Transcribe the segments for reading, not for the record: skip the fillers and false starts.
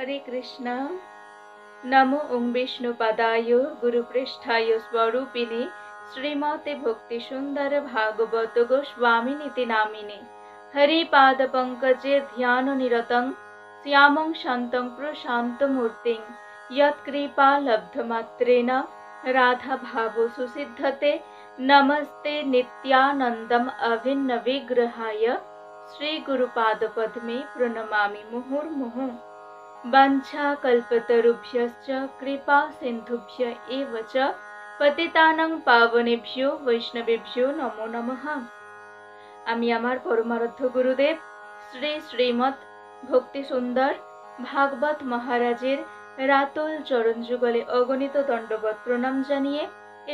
हरे कृष्णा। नमो ओं विष्णुपदाय गुरुपृष्ठाय स्वरूपिणे श्रीमते भक्ति सुंदर भागवत गोस्वामिनीति नामिने। हरिपाद पंकजे ध्यान निरतं श्यामं शान्तं प्रशान्तमूर्तिं यत्कृपा लब्धमात्रेण राधा भावो सुसिद्धते। नमस्ते नित्यानन्दम् अभिन्न विग्रहाय श्रीगुरुपादपद्मे प्रणमामि मुहुर्मुहुः। वाञ्छाकल्पतरुभ्यश्च कृपा सिन्धुभ्य एव च पतितानां पावनेभ्यो वैष्णवेभ्यो नमो नमः। আমি আমার পরমারাধ্য গুরুদেব শ্রী শ্রীমৎ ভক্তি সুন্দর ভাগবত মহারাজের রাতুল চরণ যুগলে অগণিত দণ্ডবত প্রণাম জানিয়ে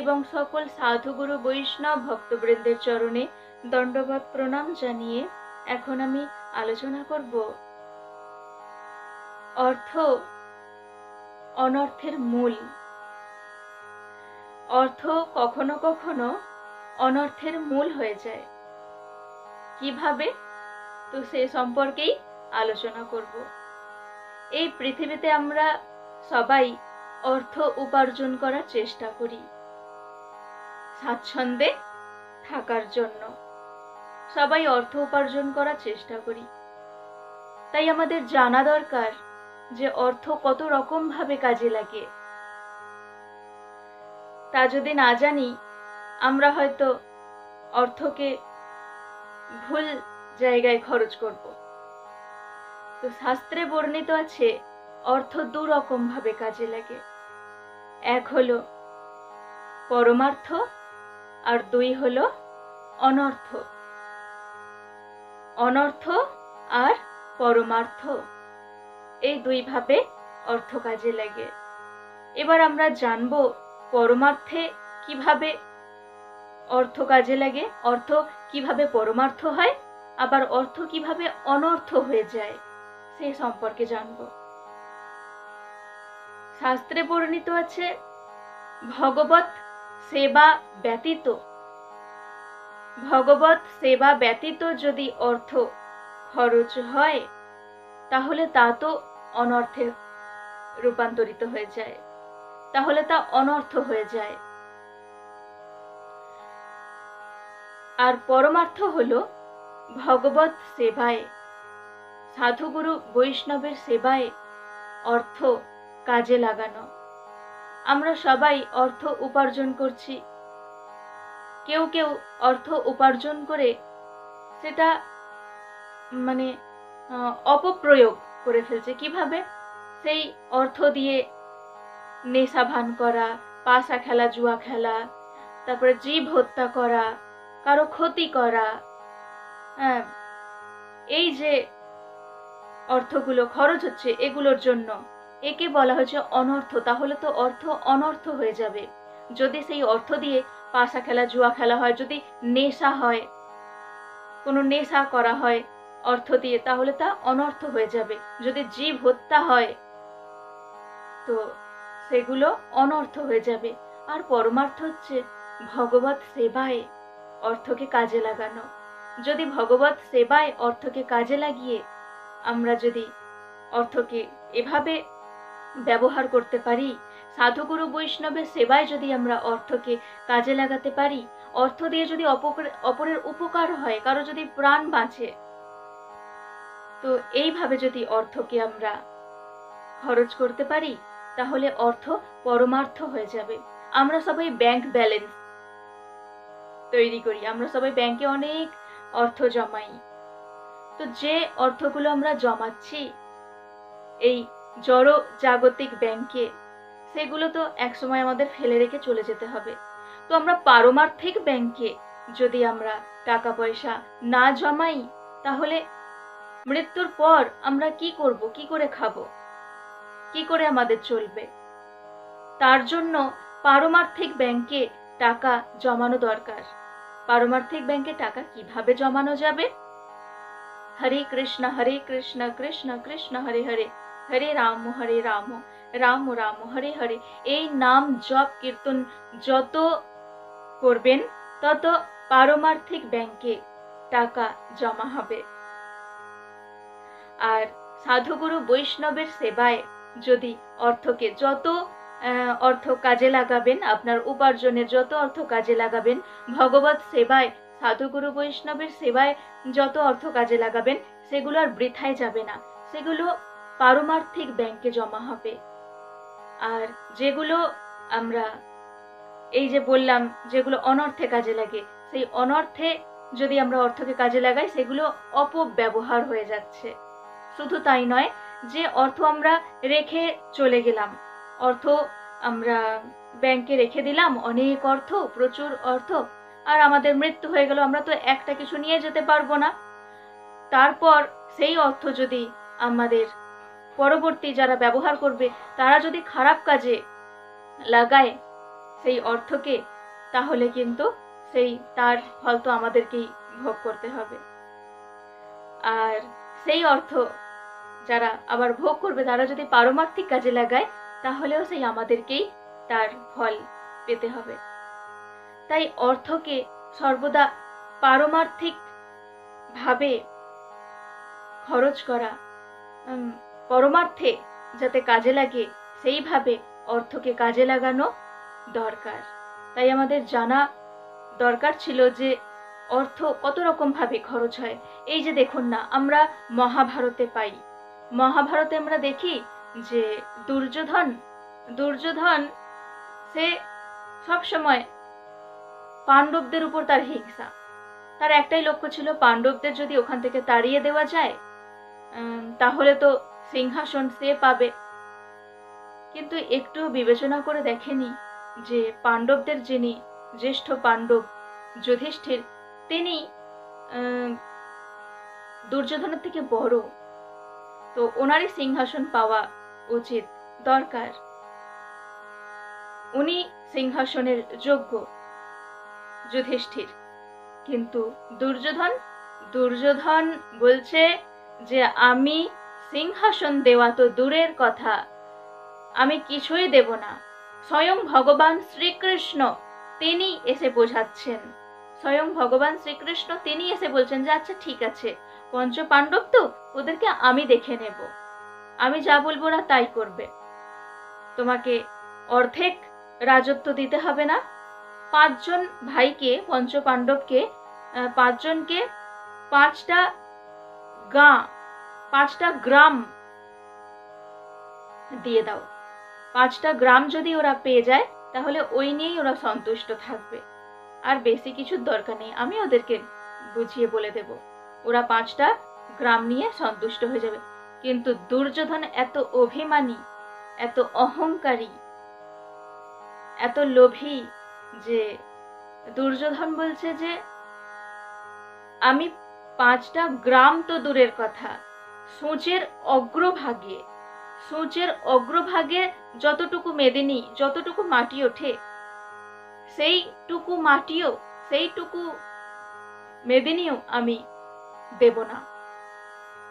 এবং সকল সাধুগুরু বৈষ্ণব ভক্তবৃন্দের চরণে দণ্ডবত প্রণাম জানিয়ে এখন আমি আলোচনা করব অর্থ অনর্থের মূল। অর্থ কখনো কখনো অনর্থের মূল হয়ে যায়, কিভাবে? তো সে সম্পর্কেই আলোচনা করব। এই পৃথিবীতে আমরা সবাই অর্থ উপার্জন করার চেষ্টা করি স্বাচ্ছন্দ্যে থাকার জন্য। সবাই অর্থ উপার্জন করার চেষ্টা করি, তাই আমাদের জানা দরকার যে অর্থ কত রকম ভাবে কাজে লাগে। তা যদি না জানি, আমরা হয়তো অর্থকে ভুল জায়গায় খরচ করব। তো শাস্ত্রে বর্ণিত আছে অর্থ দু রকম ভাবে কাজে লাগে। এক হলো পরমার্থ আর দুই হলো অনর্থ। অনর্থ আর পরমার্থ এই দুই ভাবে অর্থ কাজে লাগে। এবার আমরা জানব পরমার্থে কিভাবে অর্থ কাজে লাগে, অর্থ কিভাবে পরমার্থ হয়, আবার অর্থ কিভাবে অনর্থ হয়ে যায় সে সম্পর্কে জানব। শাস্ত্রে বর্ণিত আছে ভগবত সেবা ব্যতীত, ভগবত সেবা ব্যতীত যদি অর্থ খরচ হয় তাহলে তা তো অনর্থে রূপান্তরিত হয়ে যায়, তাহলে তা অনর্থ হয়ে যায়। আর পরমার্থ হলো ভগবত সেবায়, সাধুগুরু বৈষ্ণবের সেবায় অর্থ কাজে লাগানো। আমরা সবাই অর্থ উপার্জন করছি, কেউ কেউ অর্থ উপার্জন করে সেটা অপপ্রয়োগ করে ফেলছে। কিভাবে? সেই অর্থ দিয়ে নেশা ভান করা, পাশা খেলা, জুয়া খেলা, তারপরে জীব হত্যা করা, কারো ক্ষতি করা। এই যে অর্থগুলো খরচ হচ্ছে এগুলোর জন্য, একে বলা হচ্ছে অনর্থ। তাহলে তো অর্থ অনর্থ হয়ে যাবে। যদি সেই অর্থ দিয়ে পাশা খেলা, জুয়া খেলা হয়, যদি নেশা হয়, কোনো নেশা করা হয় অর্থ দিয়ে, তাহলে তা অনর্থ হয়ে যাবে। যদি জীব হত্যা হয় তো সেগুলো অনর্থ হয়ে যাবে। আর পরমার্থ হচ্ছে ভগবত সেবায় অর্থকে কাজে লাগানো। যদি ভগবত সেবায় অর্থকে কাজে লাগিয়ে আমরা যদি অর্থকে এভাবে ব্যবহার করতে পারি, সাধুগুরু বৈষ্ণবের সেবায় যদি আমরা অর্থকে কাজে লাগাতে পারি, অর্থ দিয়ে যদি অপরের উপকার হয়, কারো যদি প্রাণ বাঁচে, তো এইভাবে যদি অর্থকে আমরা খরচ করতে পারি তাহলে অর্থ পরমার্থ হয়ে যাবে। আমরা সবাই ব্যাংক ব্যালেন্স তৈরি করি, আমরা সবাই ব্যাংকে অনেক অর্থ জমাই। তো যে অর্থগুলো আমরা জমাচ্ছি এই জড় জাগতিক ব্যাংকে, সেগুলো তো একসময় আমাদের ফেলে রেখে চলে যেতে হবে। তো আমরা পারমার্থিক ব্যাংকে যদি আমরা টাকা পয়সা না জমাই তাহলে মৃত্যুর পর আমরা কি করব, কি করে খাবো, কি করে আমাদের চলবে? তার জন্য পারমার্থিক ব্যাংকে টাকা জমানো দরকার। পারমার্থিক ব্যাংকে টাকা কিভাবে জমানো যাবে? হরে কৃষ্ণ কৃষ্ণ কৃষ্ণ হরে হরে, হরে রাম রাম রাম হরে হরে। এই নাম জপ কীর্তন যত করবেন তত পারমার্থিক ব্যাংকে টাকা জমা হবে। আর সাধুগুরু বৈষ্ণবের সেবায় যদি অর্থকে যত অর্থ কাজে লাগাবেন, আপনার উপার্জনের যত অর্থ কাজে লাগাবেন, ভগবত সেবায় সাধুগুরু বৈষ্ণবের সেবায় যত অর্থ কাজে লাগাবেন, সেগুলো আর বৃথায় যাবে না, সেগুলো পারমার্থিক ব্যাংকে জমা হবে। আর যেগুলো আমরা এই যে বললাম যেগুলো অনর্থে কাজে লাগে, সেই অনর্থে যদি আমরা অর্থকে কাজে লাগাই সেগুলো অপব্যবহার হয়ে যাচ্ছে। শুধু তাই নয়, যে অর্থ আমরা রেখে চলে গেলাম, অর্থ আমরা ব্যাংকে রেখে দিলাম, অনেক অর্থ, প্রচুর অর্থ, আর আমাদের মৃত্যু হয়ে গেল, আমরা তো একটা কিছু নিয়ে যেতে পারবো না। তারপর সেই অর্থ যদি আমাদের পরবর্তী যারা ব্যবহার করবে তারা যদি খারাপ কাজে লাগায় সেই অর্থকে, তাহলে কিন্তু সেই তার ফল তো আমাদেরকেই ভোগ করতে হবে। আর সেই অর্থ যারা আবার ভোগ করবে তারা যদি পারমার্থিক কাজে লাগায়, তাহলেও সেই আমাদেরকেই তার ফল পেতে হবে। তাই অর্থকে সর্বদা পারমার্থিক ভাবে খরচ করা, পরমার্থে যাতে কাজে লাগে সেইভাবে অর্থকে কাজে লাগানো দরকার। তাই আমাদের জানা দরকার ছিল যে অর্থ কত রকম ভাবে খরচ হয়। এই যে দেখুন না, আমরা মহাভারতে পাই, মহাভারতে আমরা দেখি যে দুর্যোধন সে সব সময় পাণ্ডবদের উপর তার হিংসা, তার একটাই লক্ষ্য ছিল পাণ্ডবদের যদি ওখান থেকে তাড়িয়ে দেওয়া যায় তাহলে তো সিংহাসন সে পাবে। কিন্তু একটু বিবেচনা করে দেখেনি যে পাণ্ডবদের যিনি জ্যেষ্ঠ পাণ্ডব যুধিষ্ঠির, তিনি দুর্যোধনের থেকে বড়, তো ওনারই সিংহাসন পাওয়া উচিত, দরকার, উনি সিংহাসনের যোগ্য যুধিষ্ঠির। কিন্তু দুর্যোধন বলছে যে আমি সিংহাসন দেওয়া তো দূরের কথা, আমি কিছুই দেব না। স্বয়ং ভগবান শ্রীকৃষ্ণ তিনি এসে বোঝাচ্ছেন, স্বয়ং ভগবান শ্রীকৃষ্ণ তিনি এসে বলছেন যে আচ্ছা ঠিক আছে, পঞ্চ পাণ্ডব তো, ওদেরকে আমি দেখে নেব, আমি যা বলবো ওরা তাই করবে, তোমাকে অর্ধেক রাজত্ব দিতে হবে না। 5 জন ভাইকে, পঞ্চ পাণ্ডবকে 5 জনকে 5টা গ্রাম দিয়ে দাও। 5টা গ্রাম যদি ওরা পেয়ে যায় তাহলে ওই নিয়েই ওরা সন্তুষ্ট থাকবে, আর বেশি কিছুর দরকার নেই, আমি ওদেরকে বুঝিয়ে বলে দেব, ওরা 5টা গ্রাম নিয়ে সন্তুষ্ট হয়ে যাবে। কিন্তু দুর্যোধন এত অভিমানী, এত অহংকারী, এত লোভী যে দুর্যোধন বলছে যে আমি 5টা গ্রাম তো দূরের কথা, সূঁচের অগ্রভাগে যতটুকু মেদিনী, যতটুকু মাটি ওঠে, সেইটুকু মেদিনীও আমি দেব না,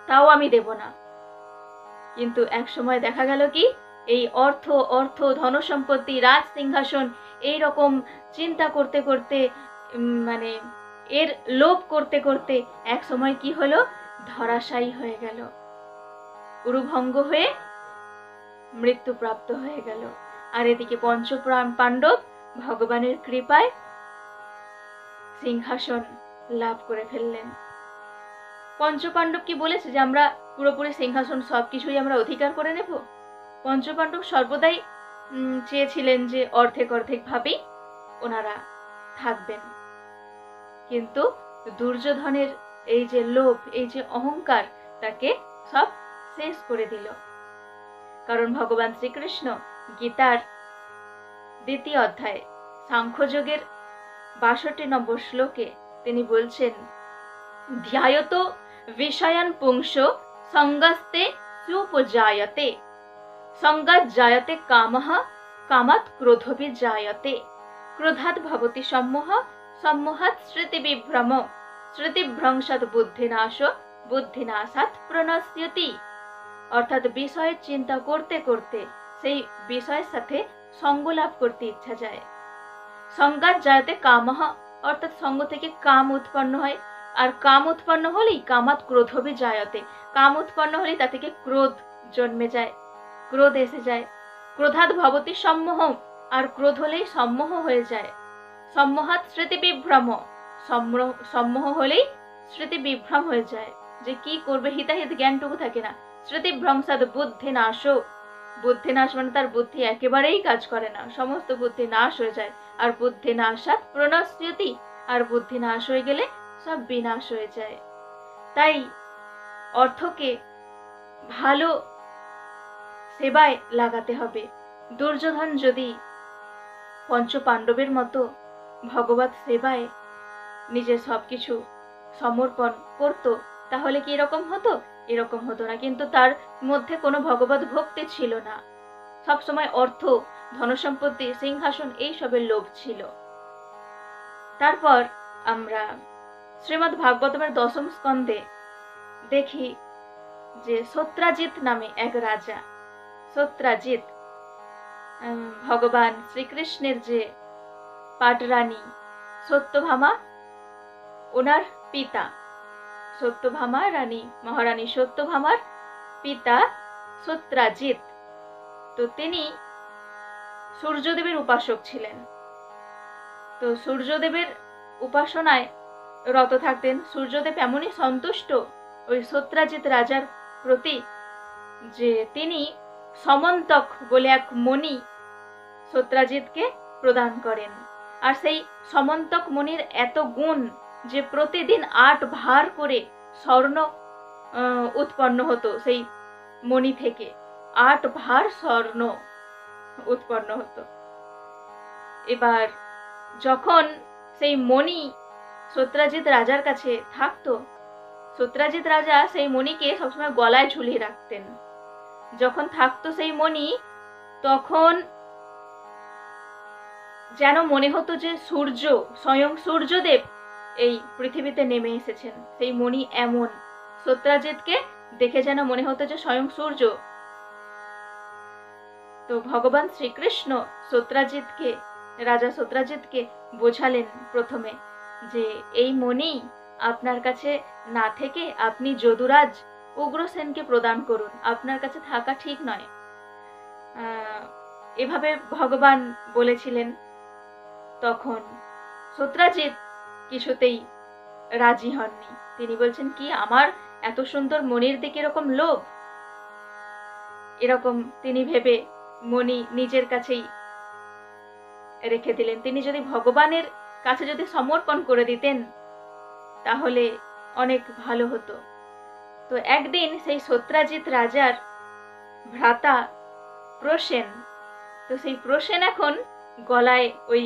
তাও আমি দেব না। কিন্তু এক সময় দেখা গেল কি, এই অর্থ ধনসম্পত্তি, রাজ সিংহাসন, এই রকম চিন্তা করতে করতে, মানে এর লোভ করতে করতে এক সময় কি হলো, ধরাশায়ী হয়ে গেল, উরুভঙ্গ হয়ে মৃত্যুপ্রাপ্ত হয়ে গেল। আর এদিকে পাণ্ডব ভগবানের কৃপায় সিংহাসন লাভ করে ফেললেন। পঞ্চপাণ্ডব কি বলেছে যে আমরা পুরোপুরি সিংহাসন সবকিছুই আমরা অধিকার করে নেব? পঞ্চপাণ্ডব সর্বদাই চেয়েছিলেন যে অর্ধেক ভাবেই ওনারা থাকবেন। কিন্তু দুর্যোধনের এই যে লোভ, এই যে অহংকার, তাকে সব শেষ করে দিল। কারণ ভগবান শ্রীকৃষ্ণ গীতার 2য় অধ্যায় সাংখ্যযোগের 62 নম্বর শ্লোকে তিনি বলছেন, ধ্যায়ত বিষয়ান পুংসো সঙ্গস্তে সুপজায়তে, সঙ্গাৎ জায়তে কামঃ, কামাৎ ক্রোধবি জায়তে, ক্রোধাৎ ভবতি সম্মোহ, সম্মোহাৎ স্মৃতিবিভ্রম, স্মৃতিভ্রংশাৎ বুদ্ধিনাশ, বুদ্ধিনাশাৎ প্রণশ্যতি। অর্থাৎ বিষয়ের চিন্তা করতে করতে সেই বিষয়ের সাথে সঙ্গ লাভ করতে ইচ্ছা যায়। সঙ্গাৎ জায়তে কামঃ, অর্থাৎ সঙ্গ থেকে কাম উৎপন্ন হয়। আর কাম উৎপন্ন হলেই কামাত ক্রোধবি জায়তে, কাম উৎপন্ন হলেই তা থেকে ক্রোধ জন্মে যায়, ক্রোধ এসে যায়। ক্রোধাৎ ভবতি সম্মোহ, আর ক্রোধ হলেই সম্মোহ হয়ে যায়। সম্মোহাৎ স্মৃতি বিভ্রম, সম্মোহ হলেই স্মৃতি বিভ্রম হয়ে যায়, যে কি করবে হিতাহিত জ্ঞানটুকু থাকে না। স্মৃতি ভ্রংসাদ বুদ্ধি নাশও, বুদ্ধি নাশ মানে তার বুদ্ধি একেবারেই কাজ করে না, সমস্ত বুদ্ধি নাশ হয়ে যায়। আর বুদ্ধি নাশাৎ প্রণশ্যতি, আর বুদ্ধি নাশ হয়ে গেলে সব বিনাশ হয়ে যায়। তাই অর্থকে ভালো সেবায় লাগাতে হবে। দুর্যোধন যদি পঞ্চপাণ্ডবের মতো ভগবত সেবায় নিজের সবকিছু সমর্পণ করত, তাহলে কি এরকম হতো? এরকম হতো না। কিন্তু তার মধ্যে কোনো ভগবত ভক্তি ছিল না, সবসময় অর্থ, ধনসম্পত্তি, সিংহাসন এইসবের লোভ ছিল। তারপর আমরা শ্রীমদ্ ভাগবতমের 10ম স্কন্ধে দেখি যে সত্রাজিৎ নামে এক রাজা, সত্রাজিৎ ভগবান শ্রীকৃষ্ণের যে পাটরানী সত্যভামা, ওনার পিতা, সত্যভামা রানী, মহারানী সত্যভামার পিতা সত্রাজিৎ। তো তিনি সূর্যদেবের উপাসক ছিলেন। তো সূর্যদেবের উপাসনায় রত থাকতেন। সূর্যদেব এমনই সন্তুষ্ট ওই সত্রাজিৎ রাজার প্রতি যে তিনি সমন্তক বলে এক মণি সত্রাজিৎকে প্রদান করেন। আর সেই সমন্তক মণির এত গুণ যে প্রতিদিন 8 ভার করে স্বর্ণ উৎপন্ন হতো সেই মণি থেকে, 8 ভার স্বর্ণ উৎপন্ন হতো। এবার যখন সেই মণি সত্রাজিৎ রাজার কাছে থাকতো, সত্রাজিৎ রাজা সেই মণিকে সবসময় গলায় ঝুলিয়ে রাখতেন। যখন থাকতো সেই মণি, তখন যেন মনে হতো যে সূর্য, স্বয়ং সূর্যদেব এই পৃথিবীতে নেমে এসেছেন। সেই মণি এমন, সত্রাজিৎকে দেখে যেন মনে হতো যে স্বয়ং সূর্য। তো ভগবান শ্রীকৃষ্ণ সত্রাজিৎকে, রাজা সত্রাজিৎকে বোঝালেন প্রথমে যে এই মণি আপনার কাছে না থেকে আপনি যদুরাজ উগ্রসেনকে প্রদান করুন, আপনার কাছে থাকা ঠিক নয়। এভাবে ভগবান বলেছিলেন। তখন সত্রাজিৎ কিছুতেই রাজি হননি। তিনি বলছেন, কি আমার এত সুন্দর মণির দিকে এরকম লোভ? এরকম তিনি ভেবে মণি নিজের কাছেই রেখে দিলেন। তিনি যদি ভগবানের কাছে যদি সমর্পণ করে দিতেন তাহলে অনেক ভালো হতো। তো একদিন সেই সত্রাজিৎ রাজার ভ্রাতা প্রসেন, তো সেই প্রসেন এখন গলায় ওই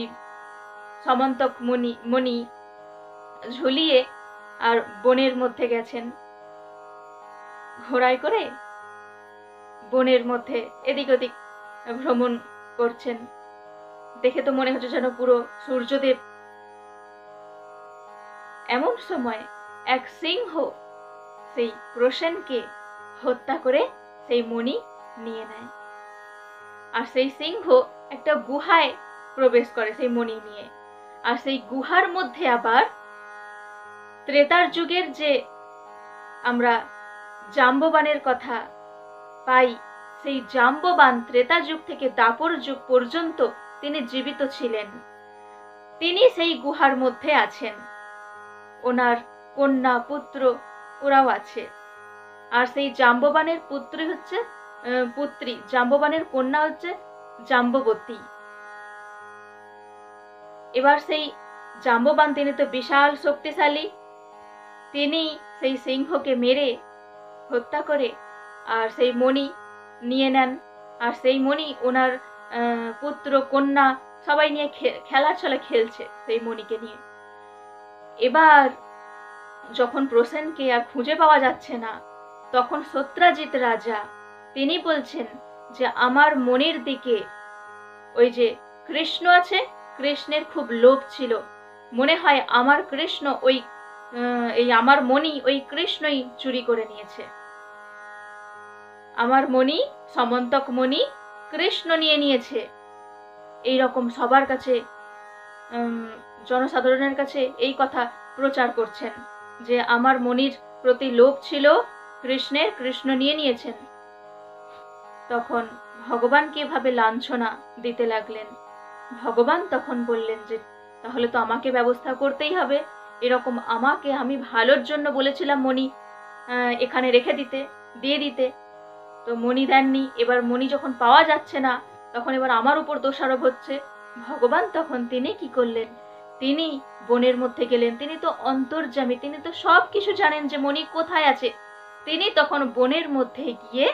সমন্তক মণি ঝুলিয়ে আর বনের মধ্যে গেছেন, ঘোড়ায় করে বনের মধ্যে এদিক ওদিক ভ্রমণ করছেন। দেখে তো মনে হচ্ছে যেন পুরো সূর্যদেব। এমন সময় এক সিংহ সেই প্রসেনকে হত্যা করে সেই মণি নিয়ে নেয়। আর সেই সিংহ একটা গুহায় প্রবেশ করে সেই মণি নিয়ে। আর সেই গুহার মধ্যে আবার ত্রেতার যুগের যে আমরা জাম্ববানের কথা পাই, সেই জাম্ববান ত্রেতা যুগ থেকে দাপর যুগ পর্যন্ত তিনি জীবিত ছিলেন। তিনি সেই গুহার মধ্যে আছেন, ওনার কন্যা পুত্র ওরাও আছে। আর সেই জাম্ববানের পুত্রী জাম্ববানের কন্যা হচ্ছে জাম্ববতী। এবার সেই জাম্ববান তিনি তো বিশাল শক্তিশালী, তিনি সেই সিংহকে মেরে হত্যা করে আর সেই মণি নিয়ে নেন। আর সেই মণি ওনার পুত্র কন্যা সবাই নিয়ে খেলার ছলে খেলছে সেই মণিকে নিয়ে। এবার যখন প্রসেনকে আর খুঁজে পাওয়া যাচ্ছে না, তখন সত্রাজিৎ রাজা তিনি বলছেন যে আমার মণির দিকে ওই যে কৃষ্ণ আছে, কৃষ্ণের খুব লোভ ছিল, মনে হয় আমার কৃষ্ণ এই আমার মণি ওই কৃষ্ণই চুরি করে নিয়েছে। আমার মণি, সমন্তক মণি কৃষ্ণ নিয়ে নিয়েছে। এই রকম সবার কাছে, জনসাধারণের কাছে এই কথা প্রচার করছেন যে আমার মনির প্রতি লোভ ছিল কৃষ্ণের, কৃষ্ণ নিয়ে নিয়েছেন। তখন ভগবানকে এভাবে লাঞ্ছনা দিতে লাগলেন। ভগবান তখন বললেন যে তাহলে তো আমাকে ব্যবস্থা করতেই হবে, এরকম আমাকে, আমি ভালোর জন্য বলেছিলাম মণি এখানে রেখে দিতে, দিয়ে দিতে, তো মণি দেননি। এবার মণি যখন পাওয়া যাচ্ছে না, তখন এবার আমার উপর দোষারোপ হচ্ছে। ভগবান তখন তিনি কি করলেন, তিনি বনের মধ্যে গেলেন। তিনি তো অন্তর্যামী, তিনি তো সব কিছু জানেন যে মণি কোথায় আছে। তিনি তখন বনের মধ্যে গিয়ে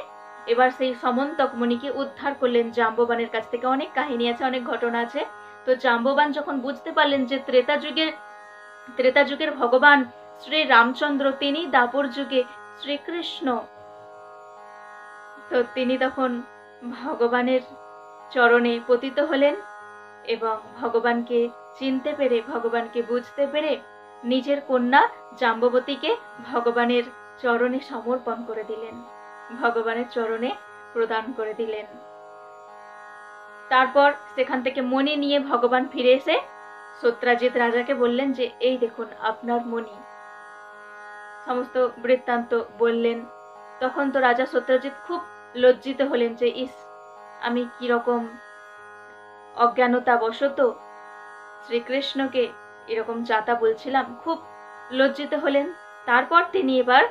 এবার সেই সমন্তক মণিকে উদ্ধার করলেন জাম্ববানের কাছ থেকে। অনেক কাহিনী আছে, অনেক ঘটনা আছে। তো জাম্ববান যখন বুঝতে পারলেন যে ত্রেতা যুগের ভগবান শ্রী রামচন্দ্র, তিনি দাপর যুগে শ্রীকৃষ্ণ, তো তিনি তখন ভগবানের চরণে পতিত হলেন এবং ভগবানকে চিনতে পেরে, ভগবানকে বুঝতে পেরে নিজের কন্যা জাম্ববতীকে ভগবানের চরণে সমর্পণ করে দিলেন, ভগবানের চরণে প্রদান করে দিলেন। তারপর সেখান থেকে মণি নিয়ে ভগবান ফিরে এসে সত্রাজিৎ রাজাকে বললেন যে এই দেখুন আপনার মণি। সমস্ত বৃত্তান্ত বললেন। তখন তো রাজা সত্রাজিৎ খুব লজ্জিত হলেন যে ইস, আমি কিরকম অজ্ঞানতাবশত শ্রীকৃষ্ণকে এরকম যাতা বলছিলাম, খুব লজ্জিত হলেন। তারপর তিনি এবার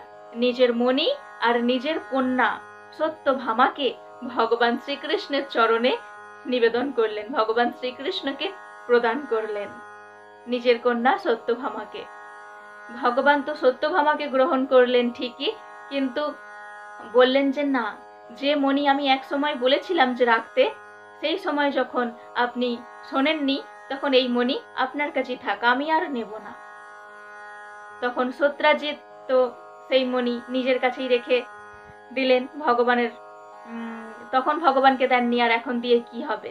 নিজের মণি আর নিজের কন্যা সত্যভামাকে ভগবান শ্রীকৃষ্ণের চরণে নিবেদন করলেন, ভগবান শ্রীকৃষ্ণকে প্রদান করলেন নিজের কন্যা সত্যভামাকে। ভগবান তো সত্যভামাকে গ্রহণ করলেন ঠিকই, কিন্তু বললেন যে না, যে মণি আমি এক সময় বলেছিলাম যে রাখতে, সেই সময় যখন আপনি শোনেননি, তখন এই মণি আপনার কাছেই থাক, আমি আর নেব না। তখন সত্রাজিৎ তো সেই মণি নিজের কাছেই রেখে দিলেন ভগবানের, তখন ভগবানকে দেননি, আর এখন দিয়ে কি হবে।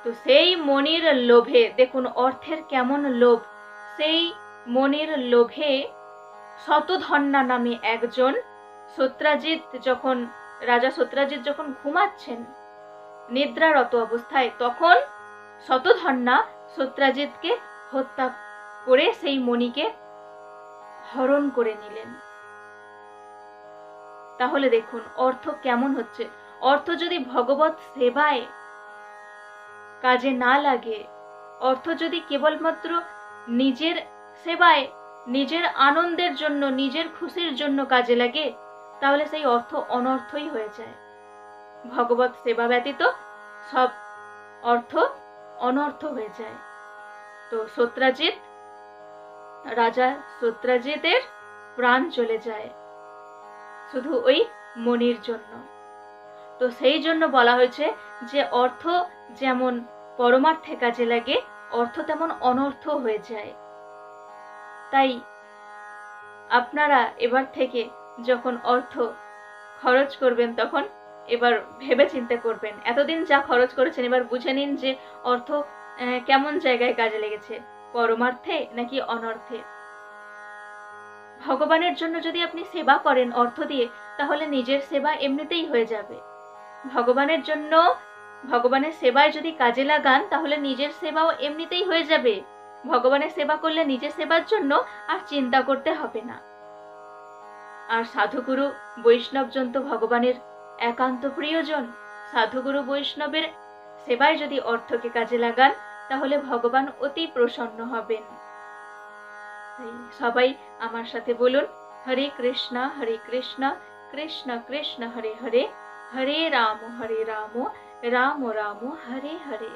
তো সেই মণির লোভে, দেখুন অর্থের কেমন লোভ, সেই মণির লোভে শতধন্না নামে একজন, রাজা সত্রাজিৎ যখন ঘুমাচ্ছেন নিদ্রারত অবস্থায়, তখন শতধন্না সত্রাজিৎকে হত্যা করে সেই মণিকে হরণ করে নিলেন। তাহলে দেখুন অর্থ কেমন হচ্ছে। অর্থ যদি ভগবত সেবায় কাজে না লাগে, অর্থ যদি কেবলমাত্র নিজের সেবায়, নিজের আনন্দের জন্য, নিজের খুশির জন্য কাজে লাগে, তাহলে সেই অর্থ অনর্থই হয়ে যায়। ভগবত সেবা ব্যতীত সব অর্থ অনর্থ হয়ে যায়। তো রাজা সত্রাজিতের প্রাণ চলে যায় শুধু ওই মণির জন্য। তো সেই জন্য বলা হয়েছে যে অর্থ যেমন পরমার্থে কাজে লাগে, অর্থ তেমন অনর্থ হয়ে যায়। তাই আপনারা এবার থেকে যখন অর্থ খরচ করবেন, তখন এবার ভেবে চিন্তে করবেন। এতদিন যা খরচ করেছেন, এবার বুঝে নিন যে অর্থ কেমন জায়গায় কাজে লেগেছে, পরমার্থে নাকি অনর্থে। ভগবানের জন্য যদি আপনি সেবা করেন অর্থ দিয়ে, তাহলে নিজের সেবা এমনিতেই হয়ে যাবে। ভগবানের জন্য, ভগবানের সেবায় যদি কাজে লাগান, তাহলে নিজের সেবাও এমনিতেই হয়ে যাবে। ভগবানের সেবা করলে নিজের সেবার জন্য আর চিন্তা করতে হবে না। আর সাধুগুরু বৈষ্ণবজন তো ভগবানের একান্ত প্রিয়জন। সাধুগুরু বৈষ্ণবের সেবায় যদি অর্থকে কাজে লাগান, তাহলে ভগবান অতি প্রসন্ন হবেন। সবাই আমার সাথে বলুন, হরে কৃষ্ণ কৃষ্ণ কৃষ্ণ হরে হরে, হরে রাম রাম রাম হরে হরে।